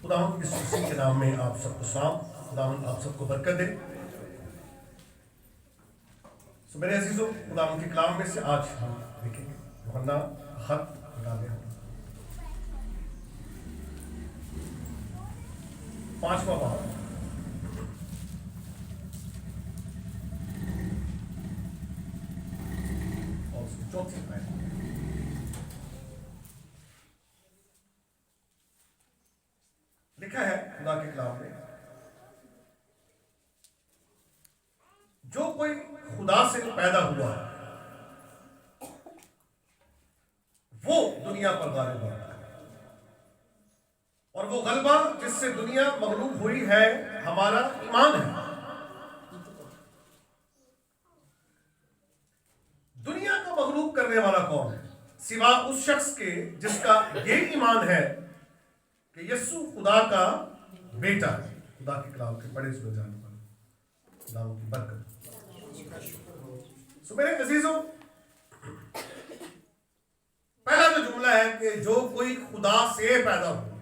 خداوند یسوع مسیح کے نام میں آپ سب کو سلام. خداوند آپ سب کو برکت دے. میرے عزیزوں، خداوند کے کلام میں سے آج ہم دیکھیں گے یوحنا خط کتاب 5واں باب اور اس کی 4 آیت. لکھا ہے خدا کے کلام میں، جو کوئی خدا سے پیدا ہوا وہ دنیا پر غالب آتا ہے، اور وہ غلبہ جس سے دنیا مغلوب ہوئی ہے ہمارا ایمان ہے. دنیا کو مغلوب کرنے والا کون ہے سوا اس شخص کے جس کا یہ ایمان ہے کہ یسوع خدا کا بیٹا ہے. خدا کے کلام کے بڑے سنے جانے والے خدا کی برکت. میرے عزیزوں، پہلا جو جملہ ہے کہ جو کوئی خدا سے پیدا ہوا.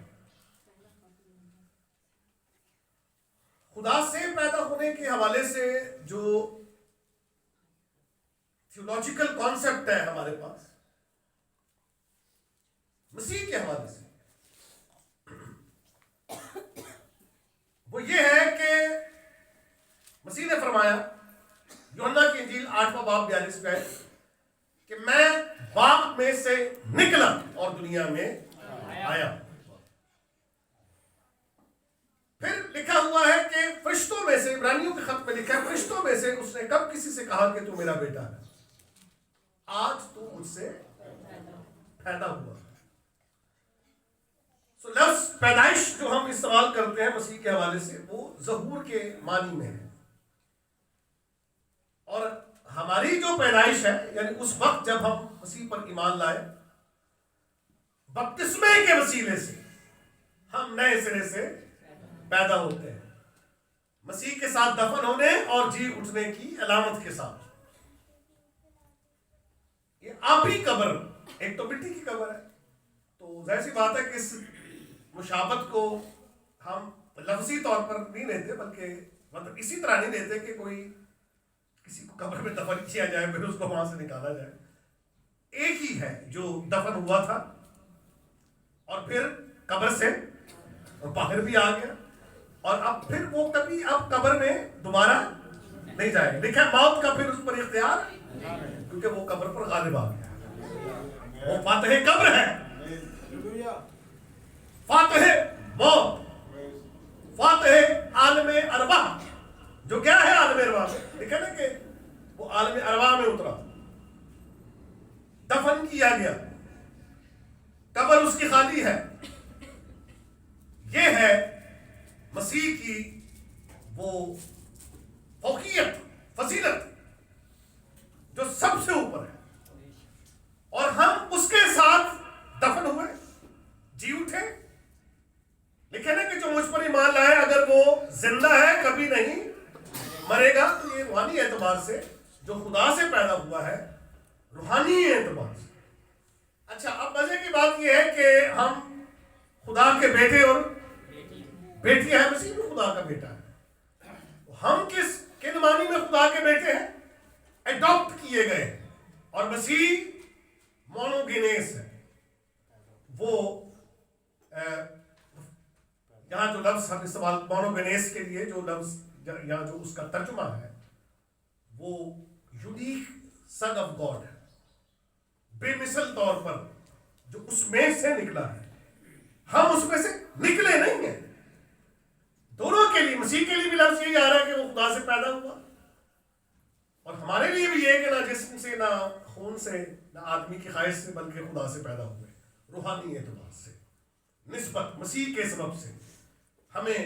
خدا سے پیدا ہونے کے حوالے سے جو تھیولوجیکل کانسیپٹ ہے ہمارے پاس مسیح کے حوالے سے، وہ یہ ہے کہ مسیح نے فرمایا یوحنا کی انجیل 8واں باب 42 میں کہ میں باپ میں سے نکلا اور دنیا میں آیا. پھر لکھا ہوا ہے کہ فرشتوں میں سے، عبرانیوں کے خط میں لکھا ہے، فرشتوں میں سے اس نے کب کسی سے کہا کہ تو میرا بیٹا ہے؟ آج تو مجھ سے پیدا ہوا. لفظ پیدائش جو ہم استعمال کرتے ہیں مسیح کے حوالے سے، وہ ظہور کے معنی میں ہے. اور ہماری جو پیدائش ہے، یعنی اس وقت جب ہم مسیح پر ایمان لائے، بپتسمے کے وسیلے سے ہم نئے سرے سے پیدا ہوتے ہیں، مسیح کے ساتھ دفن ہونے اور جی اٹھنے کی علامت کے ساتھ. یہ آبی قبر، ایک تو مٹی کی قبر ہے، تو ظاہر سی بات ہے کہ اس مشابہت کو ہم لفظی طور پر نہیں لیتے، بلکہ مطلب اسی طرح نہیں لیتے کہ کوئی کسی کو قبر میں دفن کیا جائے پھر اس کو وہاں سے نکالا جائے. ایک ہی ہے جو دفن ہوا تھا اور پھر قبر سے باہر بھی آ گیا، اور اب پھر وہ کبھی اب قبر میں دوبارہ نہیں جائے گا. لکھا ہے موت کا پھر اس پر اختیار، کیونکہ وہ قبر پر غالب آ گیا. وہ فاتح قبر ہے، فاتح موت، فاتح عالم ارواح. جو کیا ہے عالم ارواح میں لکھا نا کہ وہ عالم ارواح میں اترا، دفن کیا گیا، قبر اس کی خالی ہے. یہ ہے مسیح کی وہ فوقیت، فضیلت جو سب سے اوپر ہے. اور ہم اس کے ساتھ دفن ہوئے، جی اٹھے. لکھے نا کہ جو مجھ پر ایمان لائے اگر وہ زندہ ہے کبھی نہیں مرے گا. تو یہ روحانی اعتبار سے جو خدا سے پیدا ہوا ہے، روحانی اعتبار سے. اچھا، اب مزے کی بات یہ ہے کہ ہم خدا کے بیٹے اور بیٹی ہیں. مسیح بھی خدا کا بیٹا ہے. ہم کن معنی میں خدا کے بیٹے ہیں؟ ایڈاپٹ کیے گئے ہیں. اور مسیح مونوگینیس ہے. وہ یہاں جو لفظ ہم استعمال مونوگینیس کے لیے جو لفظ یا جو اس کا ترجمہ ہے، وہ یونیک سن آف گاڈ ہے، بے مثل طور پر جو اس میں سے نکلا ہے. ہم اس میں سے نکلے نہیں ہیں. دونوں کے لیے، مسیح کے لیے بھی لفظ یہی آ رہا ہے کہ وہ خدا سے پیدا ہوا، اور ہمارے لیے بھی یہ کہ نہ جسم سے، نہ خون سے، نہ آدمی کی خواہش سے، بلکہ خدا سے پیدا ہوئے. روحانی اعتبار سے نسبت مسیح کے سبب سے ہمیں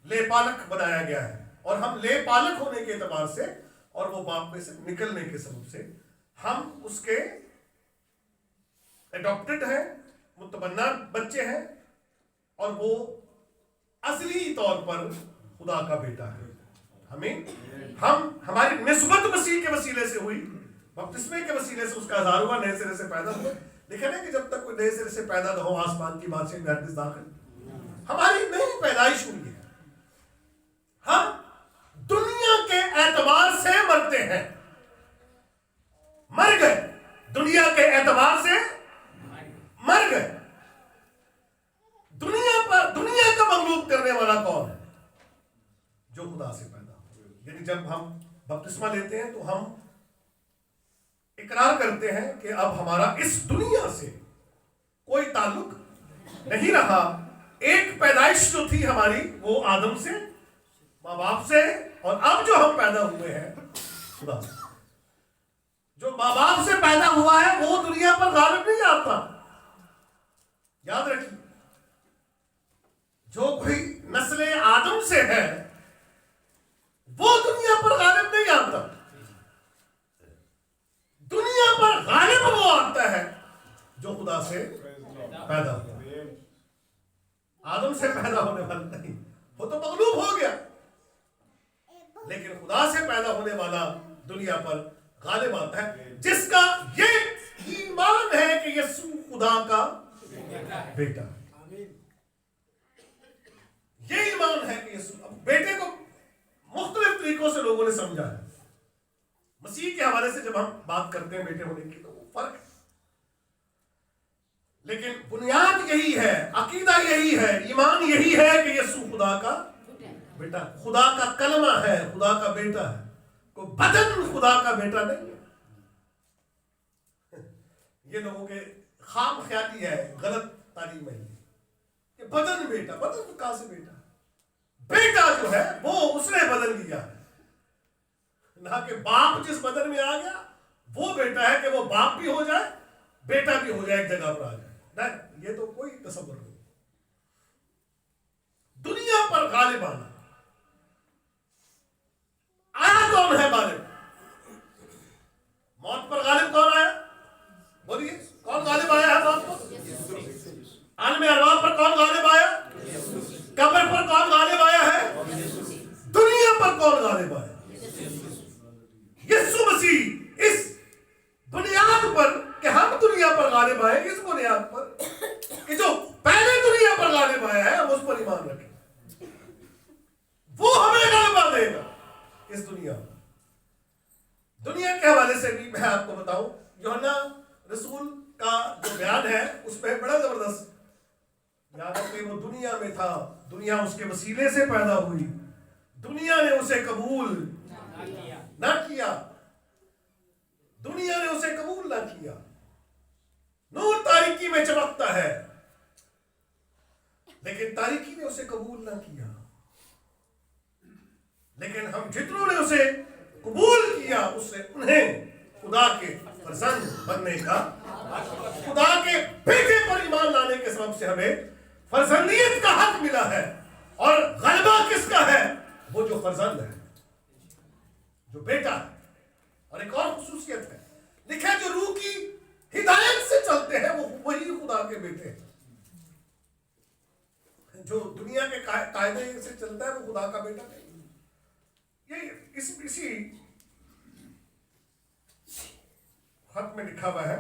لے پالک بنایا گیا ہے. اور ہم لے پالک ہونے کے اعتبار سے اور وہ باپ میں سے نکلنے کے سبب سے ہم اس کے ایڈاپٹڈ ہیں، متبنہ بچے ہیں، اور وہ اصلی طور پر خدا کا بیٹا ہے. ہماری نسبت مسیح کے وسیلے سے ہوئی، بپتسمے کے وسیلے سے اس کا اظہار ہوا، نئے سرے سے پیدا ہوا. دیکھیں نا کہ جب تک کوئی نئے سرے سے پیدا نہ ہو آسمان کی بادشاہی میں ہرگز داخل. ہماری نئی پیدائش ہوئی ہے. ہم دنیا کے اعتبار سے مرتے ہیں. مر گئے, دنیا کے اعتبار سے مر گئے. دنیا کا مغلوب کرنے والا کون ہے؟ جو خدا سے پیدا ہو. یعنی جب ہم بپتسمہ لیتے ہیں تو ہم اقرار کرتے ہیں کہ اب ہمارا اس دنیا سے کوئی تعلق نہیں رہا. ایک پیدائش جو تھی ہماری وہ آدم سے, ماں باپ سے, اور اب جو ہم پیدا ہوئے ہیں خدا سے. جو ماں باپ سے پیدا ہوا ہے وہ دنیا پر غالب نہیں آتا. یاد رکھیے, جو کوئی نسل آدم سے ہے وہ دنیا پر غالب نہیں آتا. دنیا پر غالب وہ آتا ہے جو خدا سے پیدا ہوا. آدم سے پیدا ہونے والا نہیں, وہ تو مغلوب ہو گیا, لیکن خدا سے پیدا ہونے والا دنیا پر غالب آتا ہے, جس کا یہ ایمان ہے کہ یسوع خدا کا بیٹا ہے. یہ ایمان ہے کہ یسوع. اب بیٹے کو مختلف طریقوں سے لوگوں نے سمجھا ہے. مسیح کے حوالے سے جب ہم بات کرتے ہیں بیٹے ہونے کی تو وہ فرق ہے, لیکن بنیاد یہی ہے, عقیدہ یہی ہے, ایمان یہی ہے کہ یسوع خدا کا بیٹا, خدا کا کلمہ ہے, خدا کا بیٹا ہے. کوئی بدن خدا کا بیٹا نہیں ہے. یہ لوگوں کے خام خیالی ہے, غلط تعلیم ہے کہ بدن بیٹا. بدن کہاں سے بیٹا؟ بیٹا جو ہے وہ اس نے بدن لیا ہے, نہ کہ باپ جس بدن میں آ گیا وہ بیٹا ہے کہ وہ باپ بھی ہو جائے بیٹا بھی ہو جائے, ایک جگہ پر آ جائے. نہیں, یہ تو کوئی تصور نہیں. دنیا پر غالب آنا. آیا کون ہے غالب؟ موت پر غالب کون آیا؟ بولیے, کون غالب آیا ہے موت پر؟ عالم ارواح پر کون غالب آیا؟ قبر پر کون غالب آیا ہے؟ دنیا پر کون غالب آیا؟ یسوع مسیح. اس بنیاد پر کہ ہم دنیا پر غالب آئے, اس بنیاد پر کہ جو پہلے دنیا پر غالب آیا ہے ہم اس پر ایمان رکھیں, وہ ہمیں غلبہ دے گا اس دنیا میں. دنیا کے حوالے سے بھی میں آپ کو بتاؤں, یوحنا رسول کا جو بیان ہے اس میں بڑا زبردست. یاد رکھیں, وہ دنیا میں تھا, دنیا اس کے وسیلے سے پیدا ہوئی, دنیا نے اسے قبول نہ کیا. دنیا نے اسے قبول نہ کیا. نور تاریکی میں چمکتا ہے, لیکن تاریکی نے اسے قبول نہ کیا. لیکن ہم جتنوں نے اسے قبول کیا اس سے انہیں خدا کے فرزند بننے کا, خدا کے بیٹے پر ایمان لانے کے سبب سے ہمیں فرزندیت کا حق ملا ہے. اور غلبہ کس کا ہے؟ وہ جو فرزند ہے, جو بیٹا ہے. اور ایک اور خصوصیت ہے, لکھا جو روح کی ہدایت سے چلتے ہیں وہ وہی خدا کے بیٹے ہیں. جو دنیا کے قاعدے سے چلتا ہے وہ خدا کا بیٹا نہیں. یہ اسی خط میں لکھا ہوا ہے.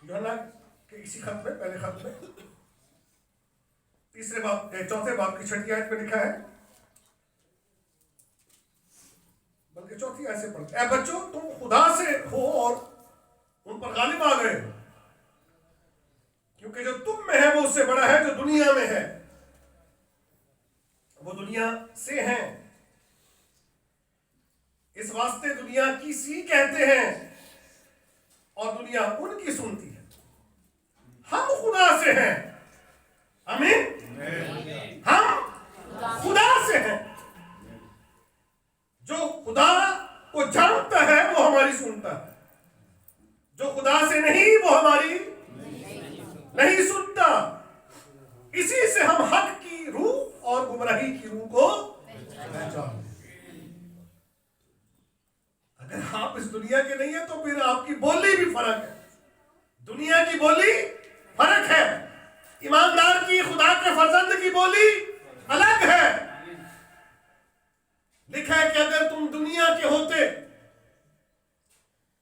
یوحنا کے اسی خط میں, پہلے خط میں چوتھے باب کی 6 آیت میں لکھا ہے, بلکہ 4 آیت سے پڑھتے, اے بچوں تم خدا سے ہو اور ان پر غالب آ گئے, کیونکہ جو تم میں ہے وہ اس سے بڑا ہے جو دنیا میں ہے. وہ دنیا سے ہیں, اس واسطے دنیا کی سی کہتے ہیں اور دنیا ان کی سنتی ہے. ہم خدا سے ہیں. آمین. ہم خدا سے ہیں. جو خدا کو جانتا ہے وہ ہماری سنتا ہے, جو خدا سے نہیں وہ ہماری نہیں سنتا. اسی سے ہم حق کی روح اور گمراہی کی روح کو پہچانتے. اگر آپ اس دنیا کے نہیں ہیں تو پھر آپ کی بولی بھی فرق ہے. دنیا کی بولی فرق ہے, ایماندار کی, خدا کے فرزند کی بولی الگ ہے. لکھا ہے کہ اگر تم دنیا کے ہوتے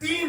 3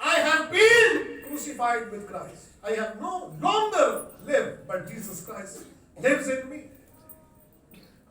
I have been crucified with Christ. I have no longer lived, but Jesus Christ lives in me.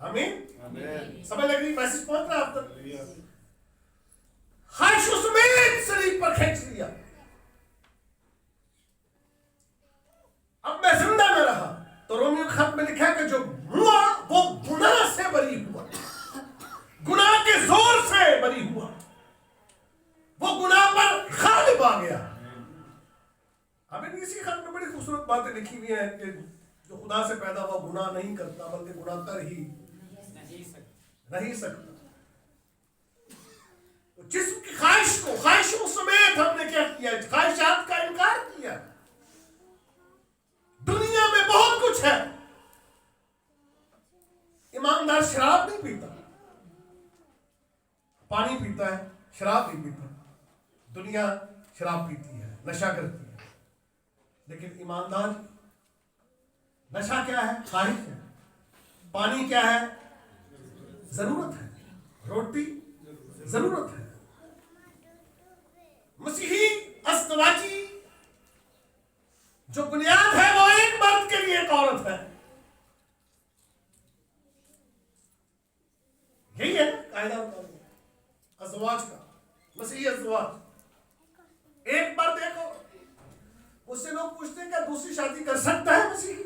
آمین. سمجھ لگ رہی میسج پہنچ رہا آپ تک؟ خواہشوں سمیت صلیب پر کھینچ لیا. اب میں زندہ نہ رہا. تو رومیو خط میں لکھا ہے کہ جو ہوا وہ گناہ سے بری ہوا, گناہ کے زور سے بری ہوا, وہ گناہ پر غالب آ گیا. اب اسی خط میں بڑی خوبصورت باتیں لکھی ہوئی ہیں کہ جو خدا سے پیدا ہوا گناہ نہیں کرتا بلکہ گناہ کر ہی نہیں سکتا. جسم کی خواہش کو خواہشوں سمیت ہم نے کیا کیا, خواہشات کا انکار کیا. دنیا میں بہت کچھ ہے. ایماندار شراب نہیں پیتا, پانی پیتا ہے, شراب نہیں پیتا. دنیا شراب پیتی ہے, نشہ کرتی ہے, لیکن ایماندار نشہ کیا ہے؟ خواہش ہے. پانی کیا ہے؟ ضرورت ہے. روٹی ضرورت ہے. مسیحی ازدواجی جو بنیاد ہے وہ ایک مرد کے لیے ایک عورت ہے. یہی ہے قاعدہ ازدواج کا, مسیحی ازدواج. ایک مرد ایک عورت. اس سے لوگ پوچھتے ہیں کہ دوسری شادی کر سکتا ہے مسیحی؟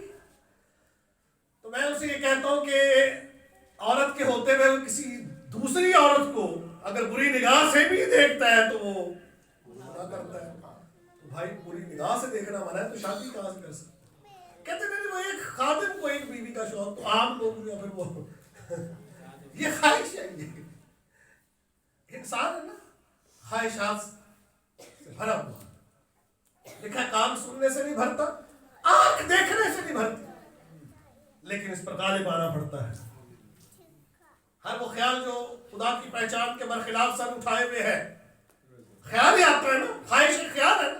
تو میں اسے یہ کہتا ہوں کہ عورت کے ہوتے ہوئے کسی دوسری عورت کو اگر بری نگاہ سے بھی دیکھتا ہے تو وہ گناہ کرتا ہے. تو بھائی بری نگاہ سے دیکھنا منع ہے تو شادی کہاں سے کر سکتا؟ کہتے نہیں وہ ایک خادم کو ایک بیوی کا شوق, تو عام لوگ یا پھر وہ یہ خواہش ہے. یہ انسان ہے نا, خواہشات سے بھرا ہوا. لکھا کان سننے سے نہیں بھرتا, آنکھ دیکھنے سے نہیں بھرتی, لیکن اس پر غالب آنا پڑتا ہے. ہر وہ خیال جو خدا کی پہچان کے برخلاف سر اٹھائے ہوئے ہے, خیال ہی آتا ہے نا. خواہش ایک خیال ہے نا.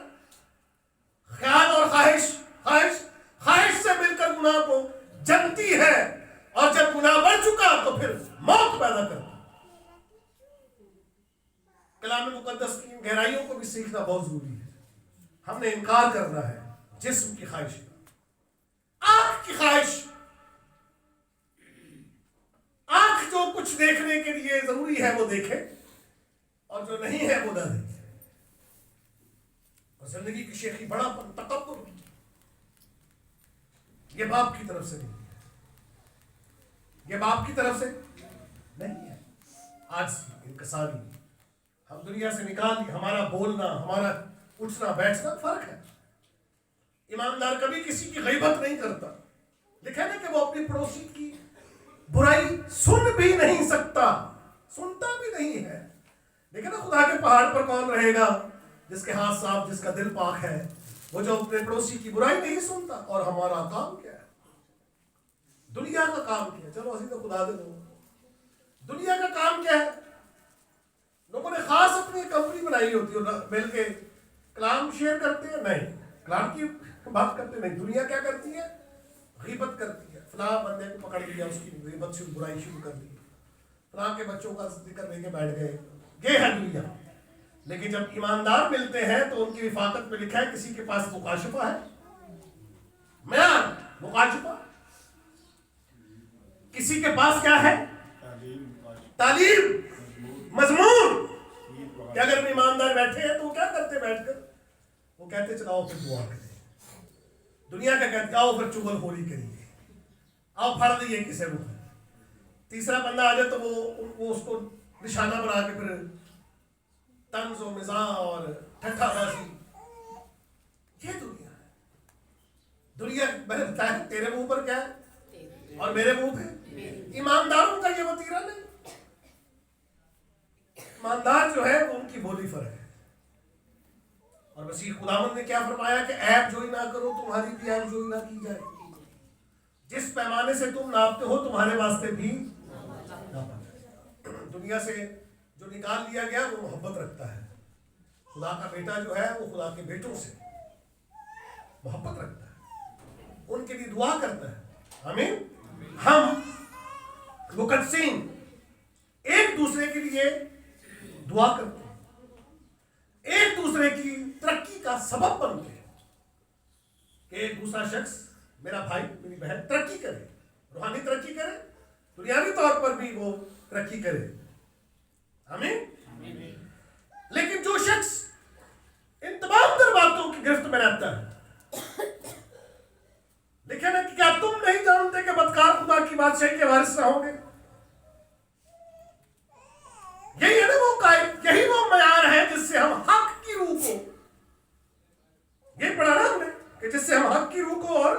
خیال اور خواہش, خواہش سے مل کر گناہ کو جنتی ہے, اور جب گناہ بڑھ چکا تو پھر موت پیدا کرتا. کلام مقدس کی گہرائیوں کو بھی سیکھنا بہت ضروری ہے. ہم نے انکار کرنا ہے جسم کی خواہش کا. آنکھ کی خواہش, آنکھ جو کچھ دیکھنے کے لیے ضروری ہے وہ دیکھے, اور جو نہیں ہے وہ نہ دیکھے. اور زندگی کی شیخی بڑا تکبر یہ باپ کی طرف سے نہیں ہے, یہ باپ کی طرف سے نہیں ہے. آج انکساری ہم دنیا سے نکال دی. ہمارا بولنا, ہمارا اٹھنا بیٹھنا فرق ہے. ایماندار کبھی کسی کی غیبت نہیں کرتا. لکھا نا کہ وہ اپنی پڑوسی کی برائی سن بھی نہیں سکتا, سنتا بھی نہیں ہے. دیکھیں نا خدا کے پہاڑ پر کون رہے گا جس کے ہاتھ صاف, جس کا دل پاک ہے, وہ جو اپنے پڑوسی کی برائی نہیں سنتا. اور ہمارا کام کیا ہے؟ دنیا کا کام کیا ہے؟ چلو اسی تو خدا دے دو. دنیا کا کام کیا ہے؟ لوگوں نے خاص اپنی کمپنی بنائی ہوتی ہے, مل کے کلام شیئر کرتے ہیں. نہیں, کلام کی بات کرتے نہیں. دنیا کیا کرتی ہے؟ غیبت کرتی ہے. فلاں بندے کو پکڑ لیا, اس کی غیبت سے برائی شروع کر دی. فلاں کے بچوں کا ذکر لے کے بیٹھ گئے. یہ ہے دنیا. لیکن جب ایماندار ملتے ہیں تو ان کی رفاقت میں لکھا ہے کسی کے پاس مکاشفہ ہے, معیار مکاشفہ. کسی کے پاس کیا ہے؟ تعلیم, مضمون. کہ اگر ایماندار بیٹھے ہیں تو وہ کیا کرتے بیٹھ کر؟ وہ کہتے چلاؤ پھر دعا کریں. دنیا کا کہتے آؤ پھر چغل خوری کریے, آؤ پھڑ دیے کسے روح. تیسرا بندہ آ جائے تو وہ اس کو نشانہ بنا کے پھر طنز و مزاح اور ٹھٹھا بازی. یہ دنیا ہے. دنیا میں نے بتایا تیرے منہ پر کیا ہے اور میرے منہ پہ. ایمانداروں کا یہ وتیرہ نہیں. ایماندار جو ہے وہ ان کی بولی فرق ہے. اور مسیح خداوند نے کیا فرمایا کہ عیب جوئی نہ کرو, تمہاری بھی عیب جوئی نہ کی جائے. جس پیمانے سے تم ناپتے ہو تمہارے واسطے بھی ناپا جائے. دنیا سے جو نکال لیا گیا وہ محبت رکھتا ہے. خدا کا بیٹا جو ہے وہ خدا کے بیٹوں سے محبت رکھتا ہے, ان کے لیے دعا کرتا ہے. آمین. ہم مقدسین ایک دوسرے کے لیے دعا کرتے ہیں, ایک دوسرے کی ترقی کا سبب بنتے ہیں کہ ایک دوسرا شخص, میرا بھائی میری بہن ترقی کرے, روحانی ترقی کرے, دنیاوی طور پر بھی وہ ترقی کرے. آمین. لیکن جو شخص ان تمام تر باتوں کی گرفت میں رہتا ہے، لکھا نا کہ کیا تم نہیں جانتے کہ بدکار خدا کی بادشاہی کے وارث نہ ہوں گے؟ یہی ہے نا وہ قائد، یہی وہ معیار ہے جس سے ہم حق کی روح کو، یہ پڑھا نا ہم نے کہ جس سے ہم حق کی روح کو اور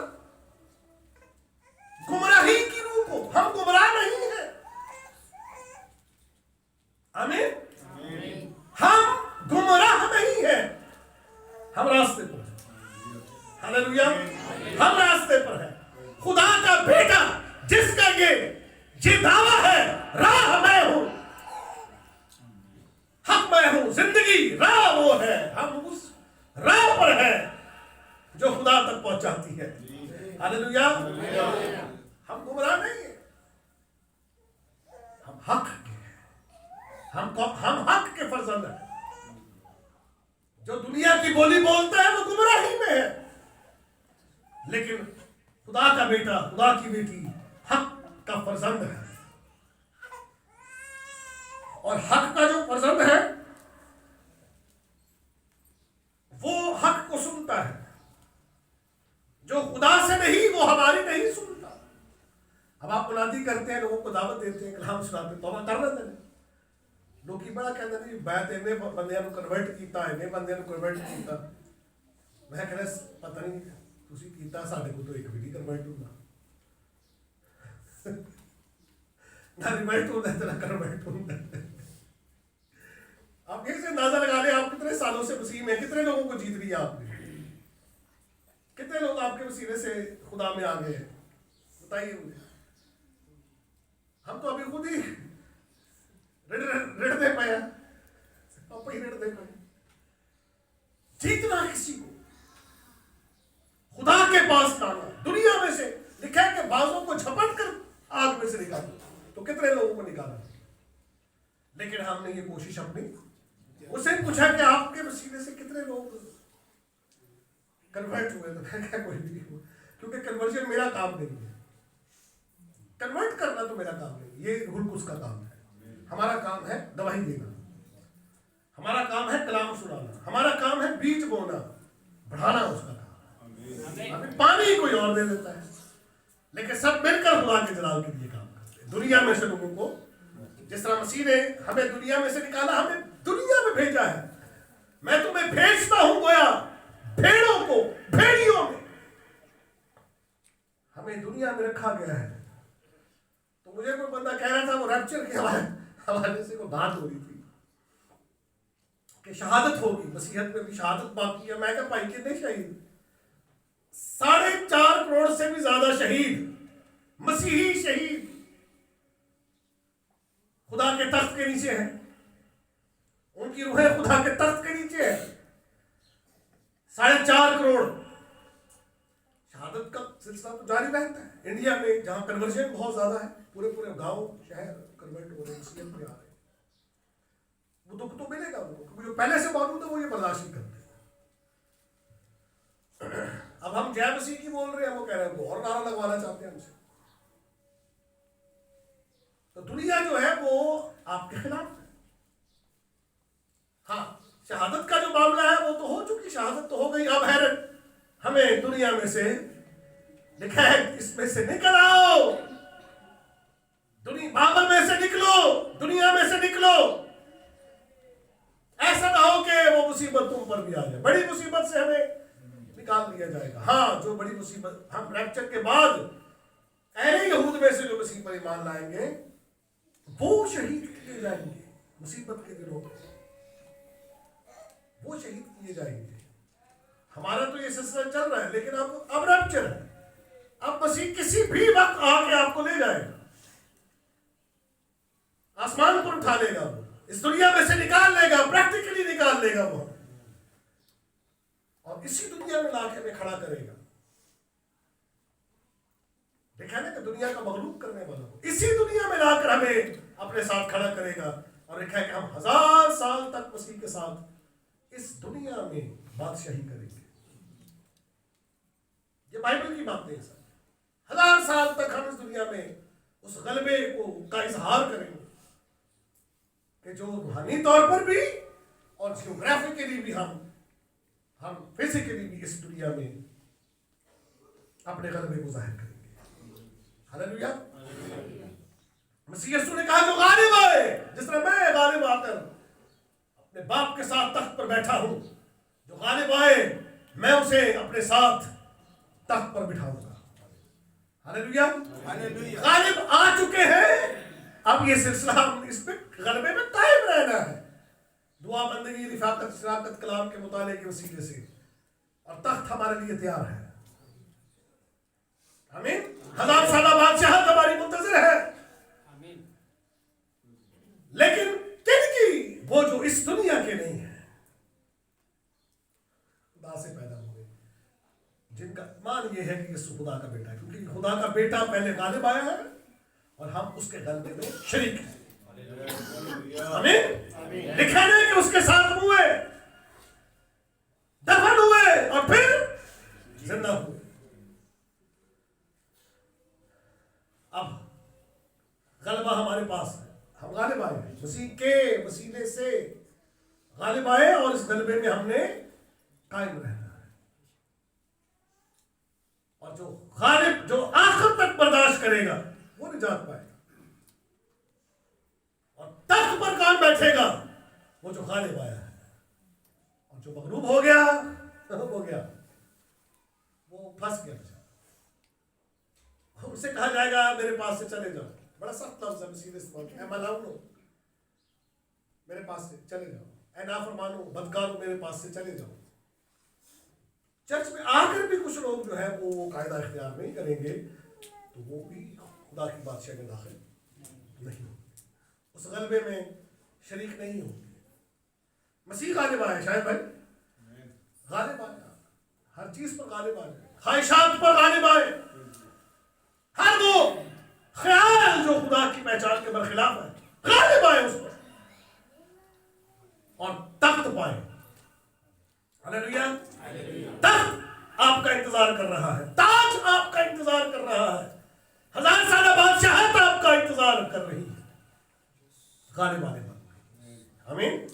گمراہی کی روح کو، ہم گمراہ نہیں ہیں. آمین. ہم گمراہ نہیں ہیں، ہم راستے پر ہیں. ہاللویا. ہم راستے پر ہیں. خدا کا بیٹا جس کا یہ دعویٰ ہے، راہ میں ہوں، حق میں ہوں، زندگی راہ وہ ہے، ہم اس راہ پر ہیں جو خدا تک پہنچاتی ہے. ہاللویا. ہم گمراہ نہیں ہیں، ہم حق کے ہیں، ہم حق کے فرزند ہیں. جو دنیا کی بولی بولتا ہے وہ گمراہی میں ہے، لیکن خدا کا بیٹا، خدا کی بیٹی حق کا فرزند ہے. اور حق کا جو فرزند ہے وہ حق کو سنتا ہے. جو خدا سے نہیں وہ ہماری نہیں سنتا. اب آپ منادی کرتے ہیں، لوگوں کو دعوت دیتے ہیں، کلام سناتے ہیں، توبہ کر رہے ہیں. لوگ کی بڑا کہتے ہیں بیعت انہیں بندیاں نو کنورٹ کیتا، انہیں بندیاں نو کنورٹ کیتا. میں کہنا پتہ نہیں تسی کیتا، ساڈے کو تو ایک بھی نہیں کنورٹ ہونا. نہ ریورٹ ہوتا ہے نہ کنورٹ ہوتا ہے. آپ یہ سے اندازہ لگا لیں آپ کتنے سالوں سے مسیح میں، کتنے لوگوں کو جیت لیا آپ نے، کتنے لوگ آپ کے وسیلے سے خدا میں آ گئے ہیں، بتائیے مجھے. ہم تو ابھی خود ہی رڑتے پے ہیں، آپ ہی رڑتے پے. جیتنا کسی کو، خدا کے پاس لانا. دنیا میں سے لکھا ہے کہ بازوں کو جھپٹ کر آگ میں سے نکالا، تو کتنے لوگوں کو نکالا. لیکن ہم نے یہ کوشش اپنی، اسے پوچھا کہ آپ کے وسیلے سے کتنے لوگ کنورٹ ہوئے، تو میں کہا کوئی نہیں ہوا، کیونکہ کنورژن میرا کام نہیں ہے. کنورٹ کرنا تو میرا کام نہیں، یہ روح القدس کا کام ہے. ہمارا کام ہے گواہی دینا، ہمارا کام ہے کلام سنانا، ہمارا کام ہے بیج بونا، بڑھانا اس کا کام. ابھی پانی کوئی اور دے دیتا ہے، لیکن سب مل کر خدا کے جلال کے لیے کام کرتے ہیں. دنیا میں سے لوگوں کو، جس طرح مسیح نے ہمیں دنیا میں سے نکالا، ہمیں دنیا میں بھیجا ہے. میں تمہیں بھیجتا ہوں گویا بھیڑوں کو بھیڑیوں میں. ہمیں دنیا میں رکھا گیا ہے. تو مجھے کوئی بندہ کہہ رہا تھا، وہ ریپچر کے حوالے سے کوئی بات ہو رہی تھی کہ شہادت ہوگی، مسیحیت میں بھی شہادت باقی ہے. میں کہا بھائی کتنے شہید؟ 4.5 کروڑ سے بھی زیادہ شہید، مسیحی شہید خدا کے تخت کے نیچے ہیں. ان کی روحیں خدا کے تخت کے نیچے ہیں. 4.5 کروڑ. شہادت کا سلسلہ تو جاری رہتا ہے. انڈیا میں جہاں کنورژن بہت زیادہ ہے، پورے گاؤں شہر کنورٹ ہو رہے ہیں، مسیحیت میں آ رہے ہیں. وہ دکھ تو ملے گا ان کو، کیونکہ جو پہلے سے موجود ہے وہ یہ برداشت نہیں کرتے. اب ہم جے مسیح کی بول رہے ہیں، وہ کہہ رہے ہیں وہ اور نعرہ لگوانا چاہتے ہیں ہم سے. تو دنیا جو ہے وہ آپ کے خلاف ہے. ہاں شہادت کا جو معاملہ ہے وہ تو ہو چکی، شہادت تو ہو گئی. اب ہے ہمیں دنیا میں سے لکھا ہے اس میں سے نکل آؤ، بابل میں سے نکلو، دنیا میں سے نکلو. ایسا نہ ہو کہ وہ مصیبت تم پر بھی آ جائے. بڑی مصیبت سے ہمیں نکال دیا جائے گا. ہاں جو بڑی مصیبت، ہم ریپچر کے بعد اہل یہود میں سے جو مسیح پر ایمان لائیں گے وہ شہید کیے جائیں گے. مصیبت کے دنوں وہ شہید کیے جائیں گے. ہمارا تو یہ سلسلہ چل رہا ہے، لیکن اب ریپچر ہے. اب مسیح کسی بھی وقت آ کے آپ کو لے جائے گا، آسمان پر اٹھا لے گا، وہ اس دنیا میں سے نکال لے گا، پریکٹیکلی نکال لے گا وہ، اور اسی دنیا میں لا کے ہمیں کھڑا کرے گا. دیکھا نا کہ دنیا کا مغلوب کرنے والا وہ اسی دنیا میں لا کر ہمیں اپنے ساتھ کھڑا کرے گا. اور دیکھا ہے کہ ہم 1000 سال تک مسیح کے ساتھ اس دنیا میں بادشاہی کریں گے. یہ بائبل کی بات نہیں سر. 1000 سال تک ہم اس دنیا میں اس غلبے کا اظہار کریں گے کہ جو روحانی طور پر بھی اور جیوگرافیکلی بھی ہم فزیکلی بھی اس دنیا میں اپنے غلبے کو ظاہر کریں گے. ہاللیلویا. مسیح یسوع نے کہا جو غالب آئے، جس طرح میں غالب آ کر اپنے باپ کے ساتھ تخت پر بیٹھا ہوں، جو غالب آئے میں اسے اپنے ساتھ تخت پر بٹھاؤں گا. ہاللیلویا. غالب آ چکے ہیں، اب یہ سلسلہ ہم اس پہ غلبے میں قائم رہنا ہے. دعا بندگی، رفاقت، شراکت، کلام کے مطالعے کے وسیلے سے، اور تخت ہمارے لیے تیار ہے. آمین. 1000 سالہ بادشاہت ہماری منتظر ہے. لیکن کن کی؟ وہ جو اس دنیا کے نہیں ہیں، خدا سے پیدا ہوئے، جن کا ایمان یہ ہے کہ یسوع خدا کا بیٹا ہے، کیونکہ خدا کا بیٹا پہلے غالب آیا ہے اور ہم اس کے غلبے میں شریک ہیں. آمین. لکھا ہے کہ اس کے ساتھ ہوئے، دفن ہوئے اور پھر زندہ ہوئے. اب غلبہ ہمارے پاس ہے، ہم غالب آئے ہیں، مسیح کے وسیلے سے غالب آئے، اور اس غلبے میں ہم نے قائم رہنا ہے. اور جو غالب، جو آخر تک برداشت کرے گا، وہ نجات پائے گا، اور تخت پر کون بیٹھے گا؟ وہ جو غالب آیا ہے. اور جو مغلوب ہو گیا وہ پھنس گیا. ان سے کہا جائے گا میرے پاس سے چلے جاؤ. بڑا سخت لفظ ہے مسیح نے استعمال کیا. اے ملاؤنو میرے پاس سے چلے جاؤ، اے نافرمانو بدکارو میرے پاس سے چلے جاؤ. چرچ میں آ کر بھی کچھ لوگ جو ہے وہ قاعدہ اختیار نہیں کریں گے تو وہ بھی خدا کی بادشاہی میں داخل نہیں ہوں گے، اس غلبے میں شریک نہیں ہوں گے. مسیح غالب آئے، شاید بھائی غالب آیا، ہر چیز پر غالب آئے، خواہشات پر غالب آئے، ہر وہ خیال جو خدا کی پہچان کے برخلاف ہے غالب آئے اس پر، اور تخت پائے. ہاللیلویا. تخت آپ کا انتظار کر رہا ہے، تاج آپ کا انتظار کر رہا ہے، 1000 سالہ بادشاہت آپ کا انتظار کر رہی ہے غالب آنے والا. آمین.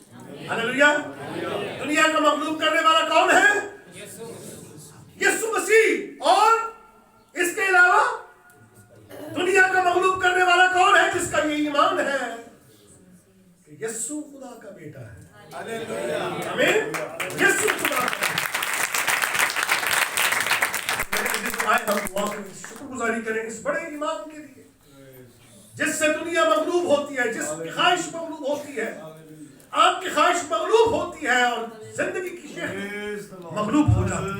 ہاللیلویا. دنیا کا مغلوب کرنے والا کون ہے؟ یسوع مسیح. اور اس کے علاوہ دنیا کا مغلوب کرنے والا کون ہے؟ جس کا یہ ایمان ہے کہ یسوع خدا کا بیٹا ہے. آمین. یسوع خدا کا بیٹا. ہم دعا کریں، شکر گزاری کریں اس بڑے ایمان کے لیے جس سے دنیا مغلوب ہوتی ہے، جس کی خواہش مغلوب ہوتی ہے. آپ کی خواہش مغلوب ہوتی ہے اور زندگی کی شہر مغلوب ہو جاتی ہے.